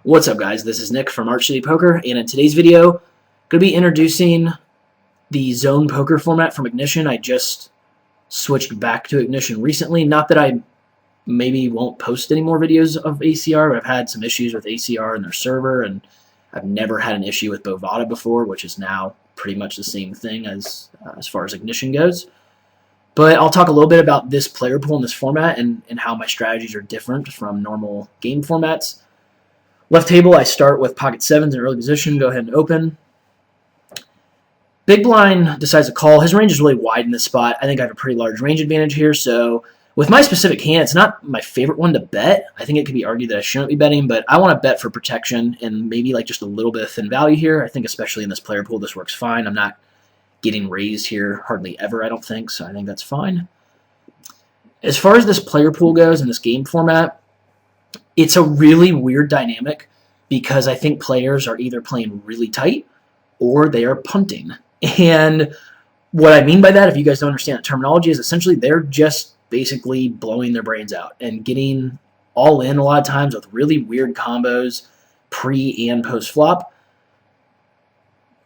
What's up, guys? This is Nick from Arch City Poker, and in today's video, I'm going to be introducing the zone poker format from Ignition. I just switched back to Ignition recently. Not that I maybe won't post any more videos of ACR, but I've had some issues with ACR and their server, and I've never had an issue with Bovada before, which is now pretty much the same thing as far as Ignition goes. But I'll talk a little bit about this player pool in this format and how my strategies are different from normal game formats. Left table, I start with pocket sevens in early position. Go ahead and open. Big blind decides to call. His range is really wide in this spot. I think I have a pretty large range advantage here. So with my specific hand, it's not my favorite one to bet. I think it could be argued that I shouldn't be betting, but I want to bet for protection and maybe like just a little bit of thin value here. I think especially in this player pool, this works fine. I'm not getting raised here hardly ever, I don't think, so I think that's fine. As far as this player pool goes in this game format, it's a really weird dynamic because I think players are either playing really tight or they are punting. And what I mean by that, if you guys don't understand the terminology, is essentially they're just basically blowing their brains out and getting all in a lot of times with really weird combos pre and post flop.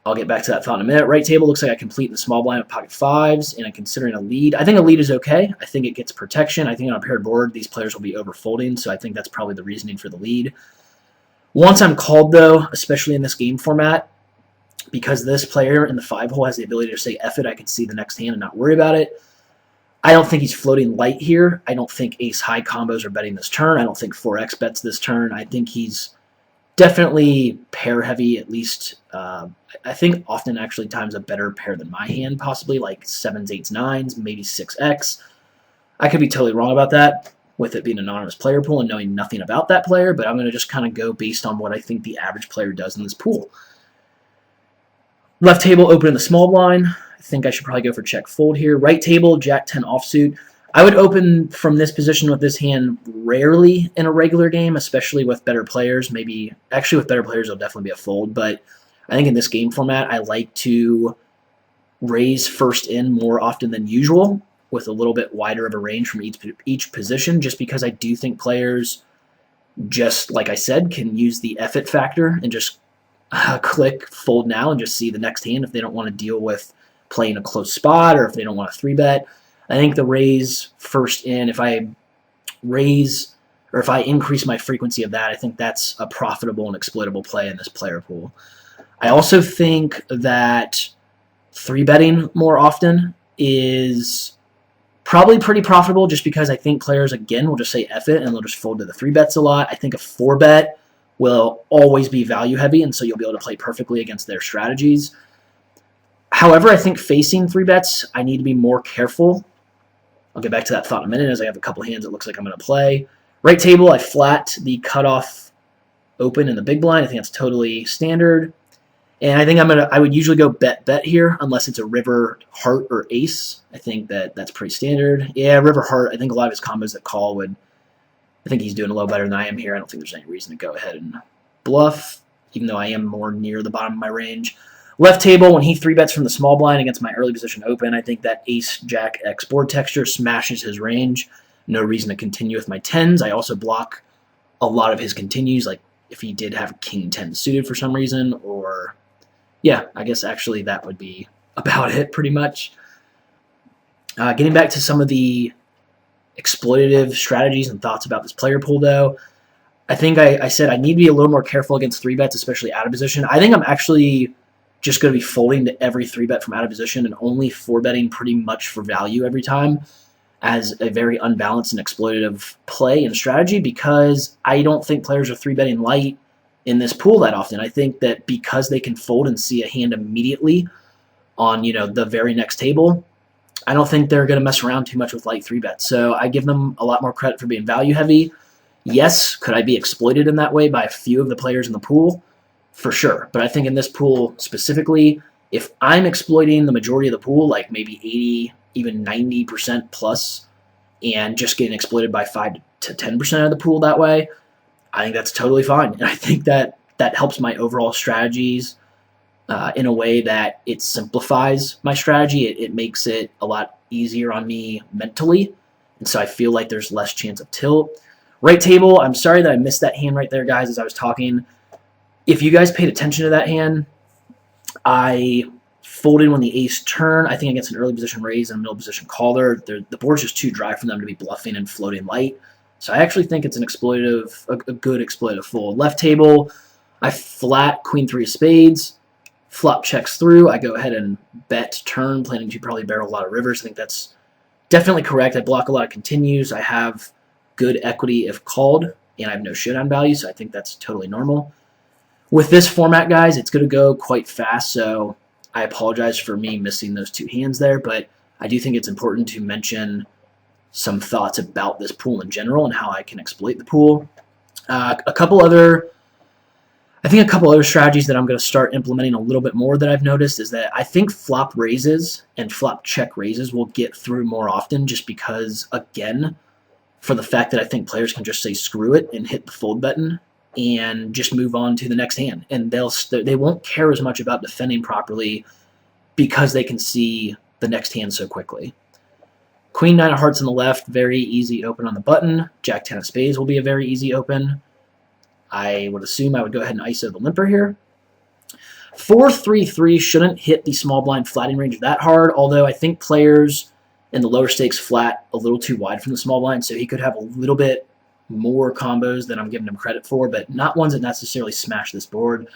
I'll get back to that thought in a minute. Right table looks like I complete in the small blind with pocket fives, and I'm considering a lead. I think a lead is okay. I think it gets protection. I think on a paired board, these players will be overfolding, so I think that's probably the reasoning for the lead. Once I'm called, though, especially in this game format, because this player in the 5-hole has the ability to say F it, I can see the next hand and not worry about it. I don't think he's floating light here. I don't think ace-high combos are betting this turn. I don't think 4x bets this turn. I think he's definitely pair heavy, at least. I think often actually times a better pair than my hand, possibly like 7s, 8s, 9s, maybe 6x. I could be totally wrong about that with it being an anonymous player pool and knowing nothing about that player, but I'm going to just kind of go based on what I think the average player does in this pool. Left table, open in the small blind. I think I should probably go for check fold here. Right table, jack 10 offsuit. I would open from this position with this hand rarely in a regular game, especially with better players. Maybe, actually with better players, it'll definitely be a fold, but I think in this game format, I like to raise first in more often than usual with a little bit wider of a range from each position, just because I do think players, just like I said, can use the F it factor and just click fold now and just see the next hand if they don't want to deal with playing a close spot or if they don't want to 3-bet. I think the raise first in, if I raise or if I increase my frequency of that, I think that's a profitable and exploitable play in this player pool. I also think that 3-betting more often is probably pretty profitable just because I think players, again, will just say F it and they'll just fold to the 3-bets a lot. I think a 4-bet will always be value heavy, and so you'll be able to play perfectly against their strategies. However, I think facing 3-bets, I need to be more careful. I'll get back to that thought in a minute as I have a couple hands it looks like I'm going to play. Right table, I flat the cutoff open in the big blind. I think that's totally standard. And I think I would usually go bet here unless it's a river, heart, or ace. I think that's pretty standard. Yeah, river, heart, I think a lot of his combos that call would, I think he's doing a little better than I am here. I don't think there's any reason to go ahead and bluff, even though I am more near the bottom of my range. Left table, when he 3-bets from the small blind against my early position open, I think that ace-jack-x board texture smashes his range. No reason to continue with my 10s. I also block a lot of his continues, like if he did have king 10 suited for some reason, or yeah, I guess actually that would be about it pretty much. Getting back to some of the exploitative strategies and thoughts about this player pool, though, I think I said I need to be a little more careful against 3-bets, especially out of position. I think I'm actually just going to be folding to every 3-bet from out of position and only 4-betting pretty much for value every time as a very unbalanced and exploitative play and strategy, because I don't think players are 3-betting light in this pool that often. I think that because they can fold and see a hand immediately on, the very next table, I don't think they're going to mess around too much with light 3-bets. So I give them a lot more credit for being value heavy. Yes, could I be exploited in that way by a few of the players in the pool? For sure. But I think in this pool specifically, if I'm exploiting the majority of the pool, like maybe 80, even 90% plus, and just getting exploited by 5 to 10% of the pool that way, I think that's totally fine. And I think that helps my overall strategies in a way that it simplifies my strategy. It makes it a lot easier on me mentally, and so I feel like there's less chance of tilt. Right table, I'm sorry that I missed that hand right there, guys, as I was talking. If you guys paid attention to that hand, I folded when the ace turn. I think against an early position raise and a middle position caller. The board's just too dry for them to be bluffing and floating light. So I actually think it's an exploitative, a good exploitative fold. Left table, I flat queen three of spades. Flop checks through. I go ahead and bet turn, planning to probably barrel a lot of rivers. I think that's definitely correct. I block a lot of continues. I have good equity if called, and I have no showdown value, so I think that's totally normal. With this format, guys, it's going to go quite fast, so I apologize for me missing those two hands there, but I do think it's important to mention some thoughts about this pool in general and how I can exploit the pool. A couple other strategies that I'm going to start implementing a little bit more that I've noticed is that I think flop raises and flop check raises will get through more often just because, again, for the fact that I think players can just say screw it and hit the fold button and just move on to the next hand. And they won't care as much about defending properly because they can see the next hand so quickly. Queen 9 of hearts on the left, very easy open on the button. Jack 10 of spades will be a very easy open. I would assume I would go ahead and ISO the limper here. 4-3-3 shouldn't hit the small blind flatting range that hard, although I think players in the lower stakes flat a little too wide from the small blind, so he could have a little bit more combos than I'm giving him credit for, but not ones that necessarily smash this board.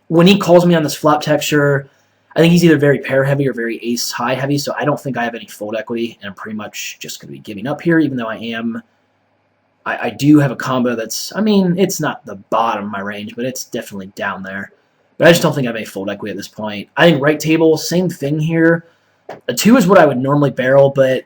When he calls me on this flop texture, I think he's either very pair heavy or very ace high heavy, so I don't think I have any fold equity, and I'm pretty much just going to be giving up here, even though I do have a combo that's, I mean, it's not the bottom of my range, but it's definitely down there. But I just don't think I have any fold equity at this point. I think right table, same thing here. A 2 is what I would normally barrel, but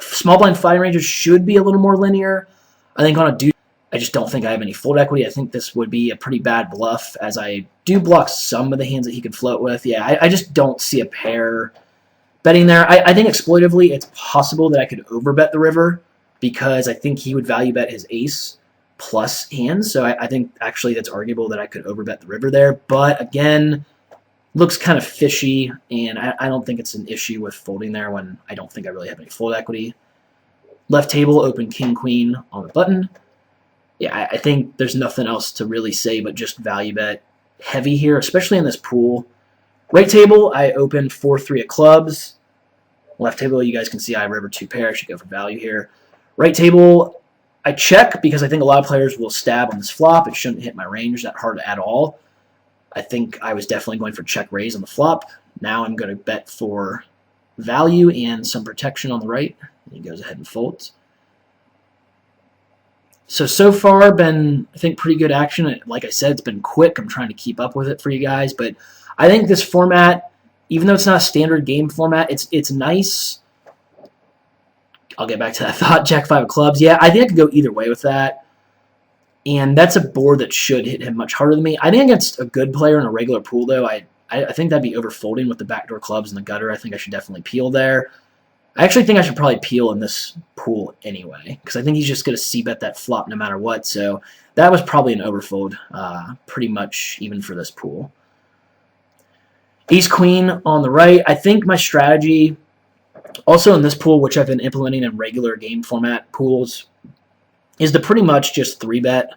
small blind flatting ranges should be a little more linear. I think on a deuce, I just don't think I have any fold equity. I think this would be a pretty bad bluff, as I do block some of the hands that he could float with. Yeah, I just don't see a pair betting there. I think exploitively, it's possible that I could overbet the river, because I think he would value bet his ace plus hands. So I think actually that's arguable that I could overbet the river there. But again, looks kind of fishy, and I don't think it's an issue with folding there when I don't think I really have any fold equity. Left table, open king, queen on the button. Yeah, I think there's nothing else to really say but just value bet heavy here, especially in this pool. Right table, I open 4-3 of clubs. Left table, you guys can see I have river 2 pair. I should go for value here. Right table, I check because I think a lot of players will stab on this flop. It shouldn't hit my range that hard at all. I think I was definitely going for check raise on the flop. Now I'm going to bet for value and some protection on the right. He goes ahead and folds. So far, been, I think, pretty good action. Like I said, it's been quick. I'm trying to keep up with it for you guys. But I think this format, even though it's not a standard game format, it's nice. I'll get back to that thought. Jack 5 of clubs. Yeah, I think I could go either way with that. And that's a board that should hit him much harder than me. I think against a good player in a regular pool, though, I think that'd be overfolding with the backdoor clubs and the gutter. I think I should definitely peel there. I actually think I should probably peel in this pool anyway, because I think he's just going to c-bet that flop no matter what. So that was probably an overfold, pretty much even for this pool. Ace-queen on the right. I think my strategy, also in this pool, which I've been implementing in regular game format pools, is to pretty much just 3-bet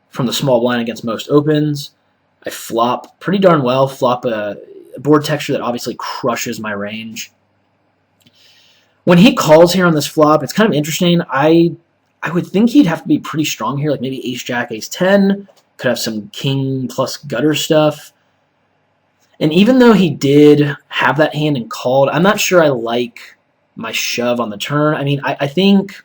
from the small blind against most opens. I flop pretty darn well, flop a board texture that obviously crushes my range. When he calls here on this flop, it's kind of interesting. I would think he'd have to be pretty strong here, like maybe ace-jack, ace-10. Could have some king plus gutter stuff. And even though he did have that hand and called, I'm not sure I like my shove on the turn. I mean, I think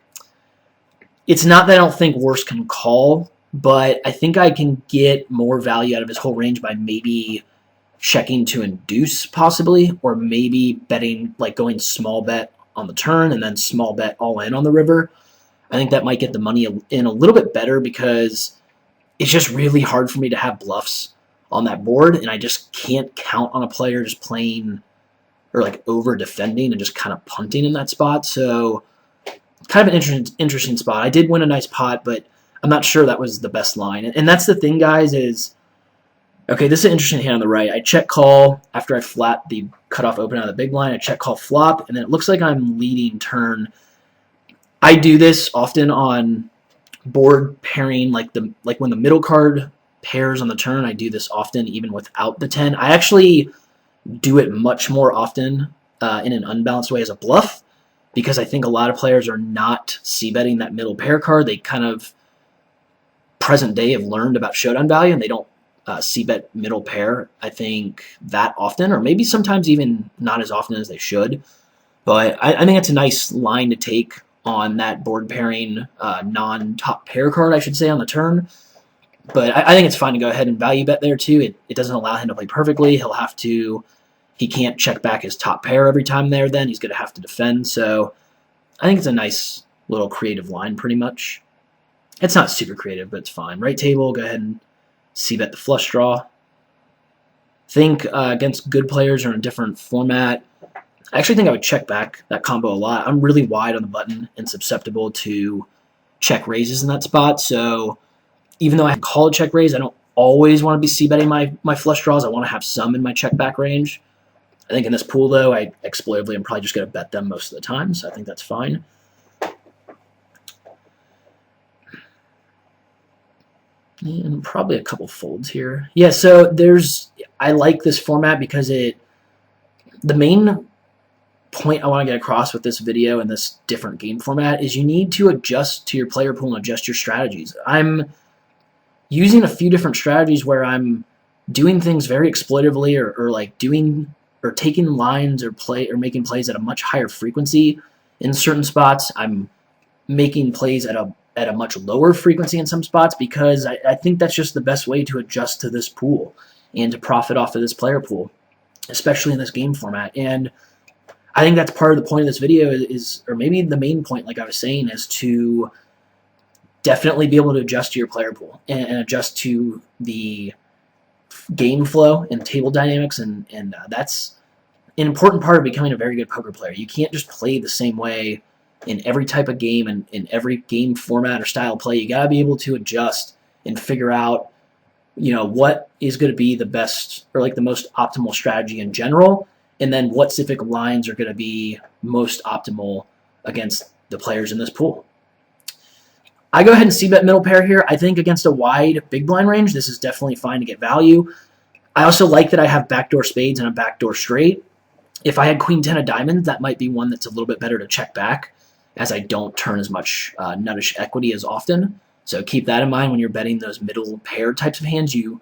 it's not that I don't think worse can call, but I think I can get more value out of his whole range by maybe checking to induce, possibly, or maybe betting, like going small bet on the turn and then small bet all in on the river. I think that might get the money in a little bit better, because it's just really hard for me to have bluffs on that board, and I just can't count on a player just playing or like over defending and just kind of punting in that spot. So kind of an interesting spot. I did win a nice pot, but I'm not sure that was the best line. And that's the thing, guys, is, okay, this is an interesting hand on the right. I check call after I flat the cutoff open out of the big blind. I check call flop, and then it looks like I'm leading turn. I do this often on board pairing, like when the middle card pairs on the turn. I do this often even without the 10. I actually do it much more often in an unbalanced way as a bluff, because I think a lot of players are not c-betting that middle pair card. They kind of present day have learned about showdown value, and they don't c-bet middle pair, I think, that often, or maybe sometimes even not as often as they should. But I think it's a nice line to take on that board pairing non-top pair card, I should say, on the turn. But I think it's fine to go ahead and value bet there too. It doesn't allow him to play perfectly. He can't check back his top pair every time there then. He's going to have to defend. So I think it's a nice little creative line pretty much. It's not super creative, but it's fine. Right table, go ahead and c-bet the flush draw. Think against good players or in a different format, I actually think I would check back that combo a lot. I'm really wide on the button and susceptible to check raises in that spot. So even though I call a check raise, I don't always want to be c-betting my flush draws. I want to have some in my check back range. I think in this pool, though, I exploitively am probably just going to bet them most of the time, so I think that's fine. And probably a couple folds here. Yeah, so I like this format because the main point I want to get across with this video and this different game format is you need to adjust to your player pool and adjust your strategies. I'm using a few different strategies where I'm doing things very exploitively or like taking lines or making plays at a much higher frequency in certain spots. I'm making plays at a much lower frequency in some spots because I think that's just the best way to adjust to this pool and to profit off of this player pool, especially in this game format. And I think that's part of the point of this video or maybe the main point, like I was saying, is to definitely be able to adjust to your player pool and adjust to the game flow and table dynamics, and that's an important part of becoming a very good poker player. You can't just play the same way in every type of game and in every game format or style of play. You got to be able to adjust and figure out, what is going to be the best or like the most optimal strategy in general, and then what specific lines are going to be most optimal against the players in this pool. I go ahead and c-bet middle pair here. I think against a wide big blind range, this is definitely fine to get value. I also like that I have backdoor spades and a backdoor straight. If I had queen 10 of diamonds, that might be one that's a little bit better to check back, as I don't turn as much nuttish equity as often. So keep that in mind when you're betting those middle pair types of hands. You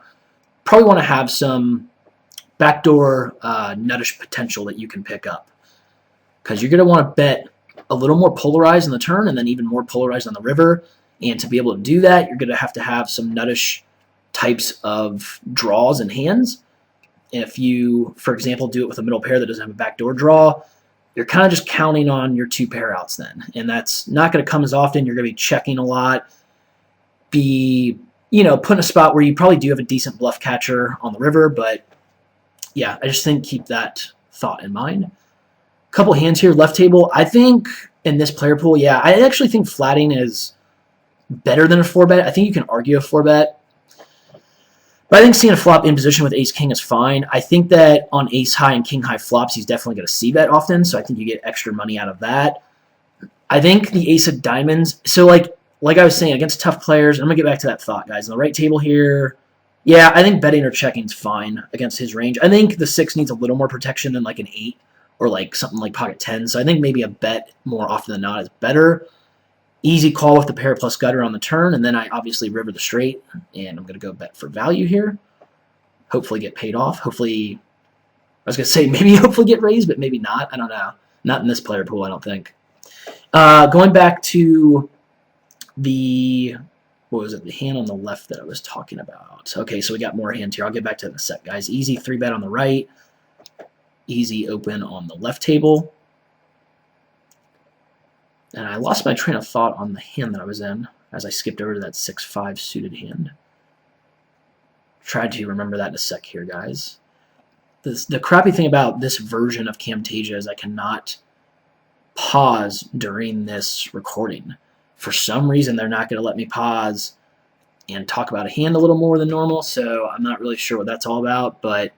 probably want to have some backdoor nuttish potential that you can pick up, because you're going to want to bet a little more polarized on the turn and then even more polarized on the river. And to be able to do that, you're going to have some nuttish types of draws and hands. If you, for example, do it with a middle pair that doesn't have a backdoor draw, you're kind of just counting on your two pair outs then. And that's not going to come as often. You're going to be checking a lot, put in a spot where you probably do have a decent bluff catcher on the river. But yeah, I just think keep that thought in mind. Couple hands here, left table. I think in this player pool, yeah, I actually think flatting is better than a 4-bet. I think you can argue a 4-bet. But I think seeing a flop in position with ace-king is fine. I think that on ace-high and king-high flops, he's definitely going to c-bet often, so I think you get extra money out of that. I think the ace of diamonds, so like I was saying, against tough players, I'm going to get back to that thought, guys. On the right table here, yeah, I think betting or checking is fine against his range. I think the 6 needs a little more protection than like an 8 or like something like pocket 10, so I think maybe a bet more often than not is better. Easy call with the pair plus gutter on the turn, and then I obviously river the straight, and I'm going to go bet for value here. Hopefully get paid off. Hopefully, I was going to say maybe hopefully get raised, but maybe not. I don't know. Not in this player pool, I don't think. Going back to the hand on the left that I was talking about. Okay, so we got more hands here. I'll get back to it in a sec, guys. Easy 3-bet on the right. Easy open on the left table. And I lost my train of thought on the hand that I was in as I skipped over to that 6-5 suited hand. Tried to remember that in a sec here, guys. The crappy thing about this version of Camtasia is I cannot pause during this recording. For some reason, they're not going to let me pause and talk about a hand a little more than normal, so I'm not really sure what that's all about, but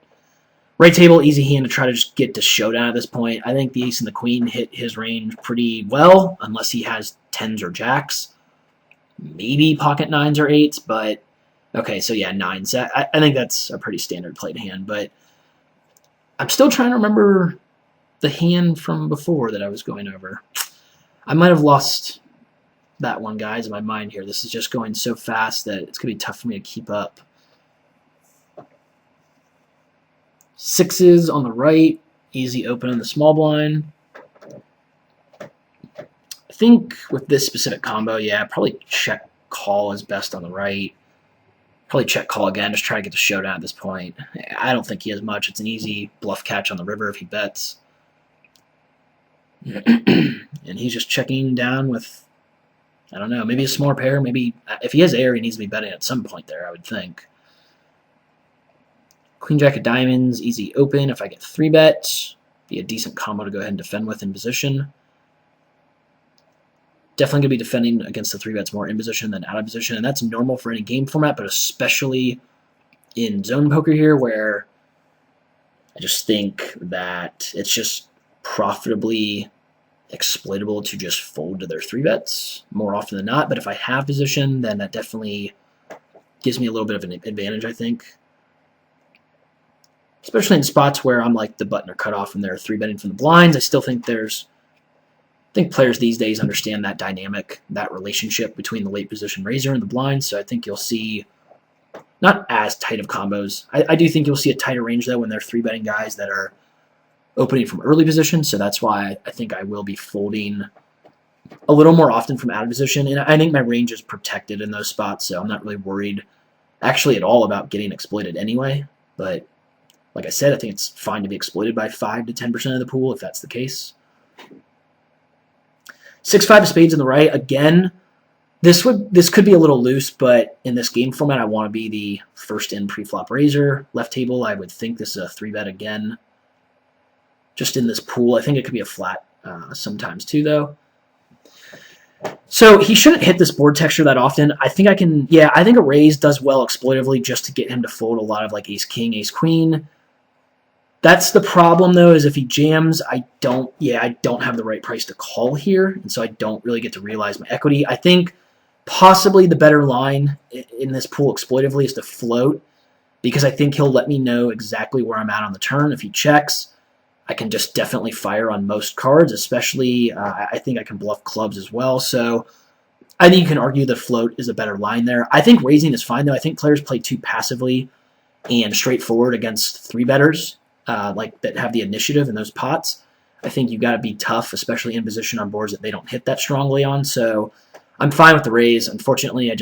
right table, easy hand to try to just get to showdown at this point. I think the ace and the queen hit his range pretty well, unless he has 10s or jacks. maybe pocket 9s or 8s, but okay, so yeah, 9s. I think that's a pretty standard played hand, but I'm still trying to remember the hand from before that I was going over. I might have lost that one, guys, in my mind here. This is just going so fast that it's going to be tough for me to keep up. 6s on the right, easy open in the small blind. I think with this specific combo, yeah, probably check call is best on the right. Probably check call again, just try to get the showdown at this point. I don't think he has much. It's an easy bluff catch on the river if he bets. And he's just checking down with, I don't know, maybe a smaller pair. Maybe if he has air, he needs to be betting at some point there, I would think. Queen jack of diamonds, easy open. If I get 3-bet, be a decent combo to go ahead and defend with in position. Definitely going to be defending against the 3-bets more in position than out of position, and that's normal for any game format, but especially in zone poker here, where I just think that it's just profitably exploitable to just fold to their 3-bets more often than not. But if I have position, then that definitely gives me a little bit of an advantage, I think. Especially in spots where I'm like the button or cutoff and they're 3-betting from the blinds. I still think I think players these days understand that dynamic, that relationship between the late position raiser and the blinds. So I think you'll see not as tight of combos. I do think you'll see a tighter range though when they're 3-betting guys that are opening from early position. So that's why I think I will be folding a little more often from out of position. And I think my range is protected in those spots. So I'm not really worried actually at all about getting exploited anyway. But like I said, I think it's fine to be exploited by 5 to 10% of the pool if that's the case. 6-5 of spades on the right. Again, this could be a little loose, but in this game format, I want to be the first in pre-flop raiser. Left table, I would think this is a 3-bet again. Just in this pool, I think it could be a flat sometimes too, though. So he shouldn't hit this board texture that often. I think I can, yeah, I think a raise does well exploitively just to get him to fold a lot of like ace-king, ace-queen. That's the problem, though, is if he jams, I don't have the right price to call here, and so I don't really get to realize my equity. I think possibly the better line in this pool exploitively is to float, because I think he'll let me know exactly where I'm at on the turn. If he checks, I can just definitely fire on most cards, especially I think I can bluff clubs as well. So I think you can argue that float is a better line there. I think raising is fine, though. I think players play too passively and straightforward against 3-betters. Like that have the initiative in those pots. I think you got to be tough, especially in position on boards that they don't hit that strongly on. So I'm fine with the raise. Unfortunately,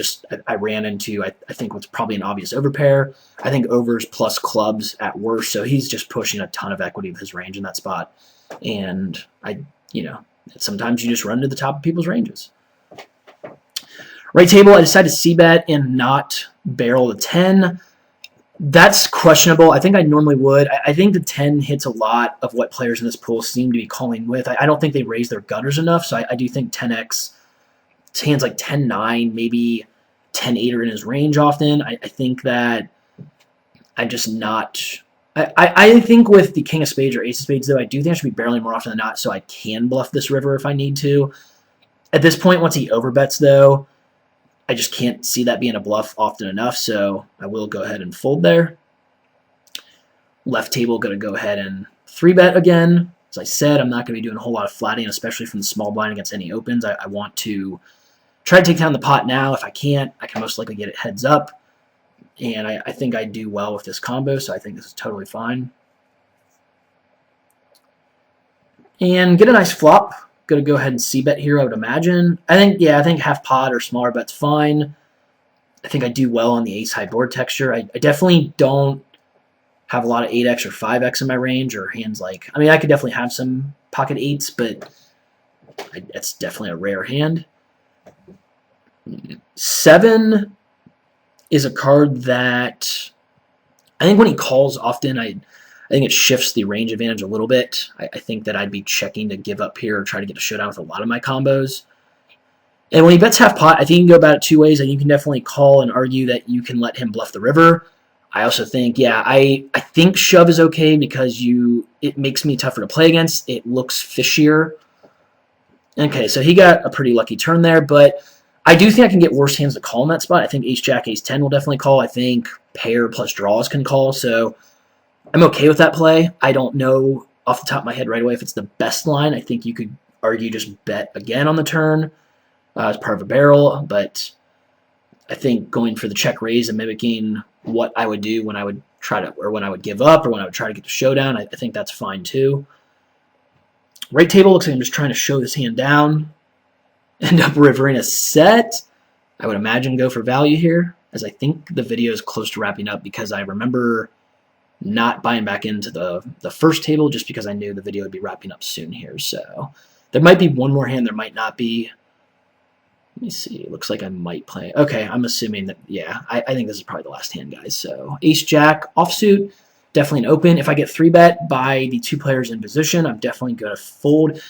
I ran into I think what's probably an obvious overpair. I think overs plus clubs at worst. So he's just pushing a ton of equity with his range in that spot. And sometimes you just run to the top of people's ranges. Right table, I decided to c-bet and not barrel the 10. That's questionable. I think I normally would. I think the 10 hits a lot of what players in this pool seem to be calling with. I don't think they raise their gutters enough, so I do think 10x, hands like 10-9, maybe 10-8 are in his range often. I think that I'm just not... I think with the king of spades or ace of spades, though, I do think I should be barreling more often than not so I can bluff this river if I need to. At this point, once he overbets, though, I just can't see that being a bluff often enough, so I will go ahead and fold there. Left table, going to go ahead and 3-bet again. As I said, I'm not going to be doing a whole lot of flatting, especially from the small blind against any opens. I want to try to take down the pot now. If I can't, I can most likely get it heads up. And I think I do well with this combo, so I think this is totally fine. And get a nice flop. Going to go ahead and c-bet here, I would imagine. I think half pot or smaller bet's fine. I think I do well on the ace-high board texture. I definitely don't have a lot of 8x or 5x in my range, or hands like... I could definitely have some pocket 8s, but it's definitely a rare hand. 7 is a card that I think when he calls often, I think it shifts the range advantage a little bit. I think that I'd be checking to give up here or try to get a showdown with a lot of my combos. And when he bets half pot, I think you can go about it two ways. And you can definitely call and argue that you can let him bluff the river. I also think, I think shove is okay because it makes me tougher to play against. It looks fishier. Okay, so he got a pretty lucky turn there, but I do think I can get worse hands to call in that spot. I think ace jack, ace 10 will definitely call. I think pair plus draws can call. So I'm okay with that play. I don't know off the top of my head right away if it's the best line. I think you could argue just bet again on the turn as part of a barrel, but I think going for the check raise and mimicking what I would do when I would try to, or when I would give up, or when I would try to get the showdown, I think that's fine too. Right table looks like I'm just trying to show this hand down. End up rivering a set. I would imagine go for value here, as I think the video is close to wrapping up because I remember not buying back into the first table just because I knew the video would be wrapping up soon here. So there might be one more hand, there might not be. Let me see. It looks like I might play. Okay, I'm assuming that, yeah, I think this is probably the last hand, guys. So ace-jack offsuit, definitely an open. If I get 3-bet by the 2 players in position, I'm definitely going to fold.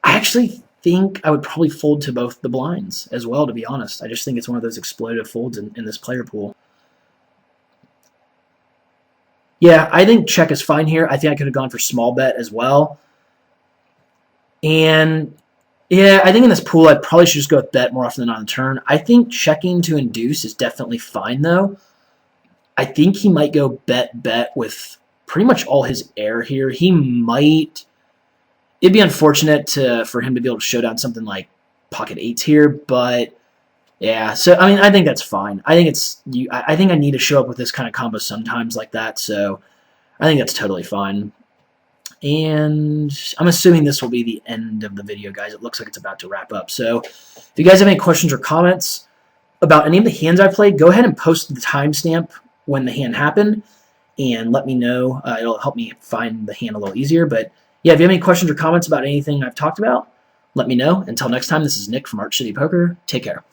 I actually think I would probably fold to both the blinds as well, to be honest. I just think it's one of those exploitative folds in this player pool. Yeah, I think check is fine here. I think I could have gone for small bet as well. And yeah, I think in this pool, I probably should just go with bet more often than on the turn. I think checking to induce is definitely fine, though. I think he might go bet with pretty much all his air here. He might. It'd be unfortunate for him to be able to show down something like pocket 8s here, but yeah. So I mean, I think that's fine. I think I think I need to show up with this kind of combo sometimes like that. So I think that's totally fine. And I'm assuming this will be the end of the video, guys. It looks like it's about to wrap up. So if you guys have any questions or comments about any of the hands I played, go ahead and post the timestamp when the hand happened and let me know. It'll help me find the hand a little easier. But yeah, if you have any questions or comments about anything I've talked about, let me know. Until next time, this is Nick from Arch City Poker. Take care.